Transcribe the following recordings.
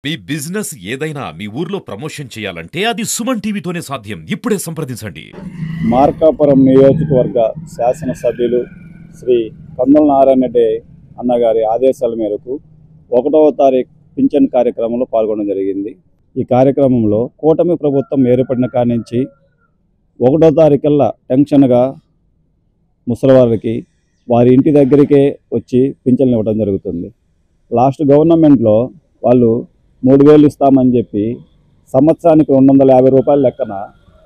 మీ business ఏదైనా మీ ఊర్లో promotion చేయాలంటే అది సుమన్ టీవీతోనే సాధ్యం. ఇప్పుడే సంప్రదించండి. మార్కాపురం నియోజకవర్గ శాసనసభ్యులు శ్రీ కందుల నారాయణ రెడ్డి అన్నగారి ఆదేశాల మేరకు 1వ తారీఖు పింఛన్ కార్యక్రమంలో పాల్గొనడం జరిగింది. ఈ కార్యక్రమంలో కూటమి ప్రభుత్వం ఏర్పడిన కాడి నుంచి 1వ తారీఖుల్లా టెన్షన్గా ముసలివాళ్ళకి వారి ఇంటి దగ్గరికే వచ్చి పింఛన్లు ఇవ్వడం జరుగుతుంది. లాస్ట్ గవర్నమెంట్లో వాళ్ళు 3000 ఇస్తామని చెప్పి సంవత్సరానికి 250 రూపాయల లెక్కన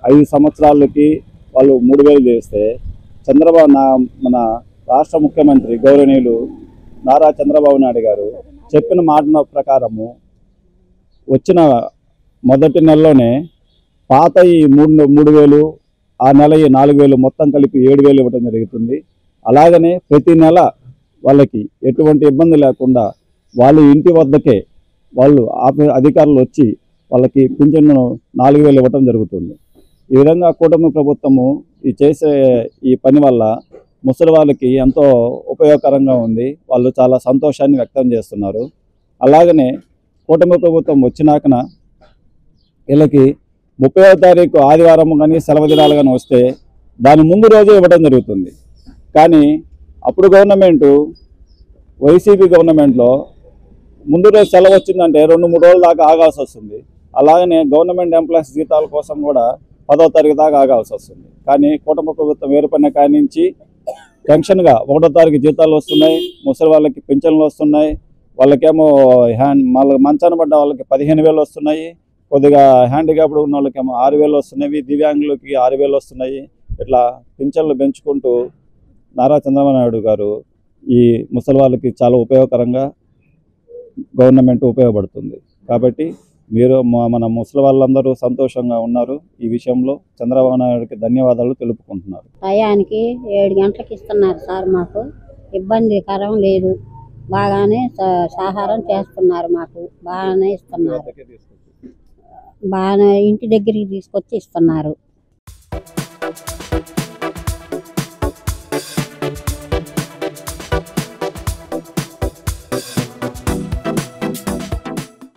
5 సంవత్సరాలకి వాళ్ళు 3000 చేస్తే మన రాష్ట్ర ముఖ్యమంత్రి గౌరవనీయులు నారా చంద్రబాబు నాయుడు గారు చెప్పిన మాట ప్రకారము వచ్చిన మొదటి నెలలోనే పాత ఈ 3000 ఆ నెల ఈ 4000 మొత్తం కలిపి 7000 ఇవ్వడం జరుగుతుంది. అలాగనే ప్రతి నెల వాళ్ళకి ఎటువంటి ఇబ్బంది లేకుండా వాళ్ళ ఇంటి వద్దకే వాళ్ళు అధికారులు వచ్చి వాళ్ళకి పింఛన్ను 4000 ఇవ్వటం జరుగుతుంది. ఈ విధంగా కూటమి ప్రభుత్వము చేసే ఈ పని వల్ల ముసలి వాళ్ళకి ఎంతో ఉపయోగకరంగా ఉంది. వాళ్ళు చాలా సంతోషాన్ని వ్యక్తం చేస్తున్నారు. అలాగనే కూటమి ప్రభుత్వం వచ్చినాకన వీళ్ళకి 30వ తారీఖు ఆదివారం కానీ సెలవు దినాలు కానీ వస్తే దాని ముందు రోజే ఇవ్వడం జరుగుతుంది. కానీ అప్పుడు గవర్నమెంటు వైసీపీ గవర్నమెంట్లో ముందు రోజు సెలవు వచ్చిందంటే 2-3 రోజుల దాకా ఆగాల్సి వస్తుంది. అలాగనే గవర్నమెంట్ ఎంప్లాయీస్ జీతాల కోసం కూడా 10వ తారీఖు దాకా ఆగాల్సి వస్తుంది. కానీ కూటమి ప్రభుత్వం ఏర్పడిన కాడి నుంచి టెన్షన్గా 1వ తారీఖు జీతాలు వస్తున్నాయి, ముసలి వాళ్ళకి పింఛన్లు వస్తున్నాయి, వాళ్ళకేమో మంచాన పడ్డ వాళ్ళకి 15,000 వస్తున్నాయి, కొద్దిగా హ్యాండిక్యాప్డ్ ఉన్న వాళ్ళకేమో 6,000 వస్తున్నాయి, దివ్యాంగులకి 6,000 వస్తున్నాయి. ఇట్లా పింఛన్లు పెంచుకుంటూ నారా చంద్రబాబు నాయుడు గారు ఈ ముసలి వాళ్ళకి చాలా ఉపయోగకరంగా గవర్నమెంట్ ఉపయోగపడుతుంది. కాబట్టి మన ముసలి వాళ్ళందరూ సంతోషంగా ఉన్నారు. ఈ విషయంలో చంద్రబాబు నాయుడుకి ధన్యవాదాలు తెలుపుకుంటున్నారు. టయానికి 7 గంటలకు ఇస్తున్నారు సార్. మాకు ఇబ్బందికరం లేదు. బాగానే సహారం చేస్తున్నారు. మాకు బాగానే ఇస్తున్నారు. బాగానే ఇంటి దగ్గరికి తీసుకొచ్చి ఇస్తున్నారు.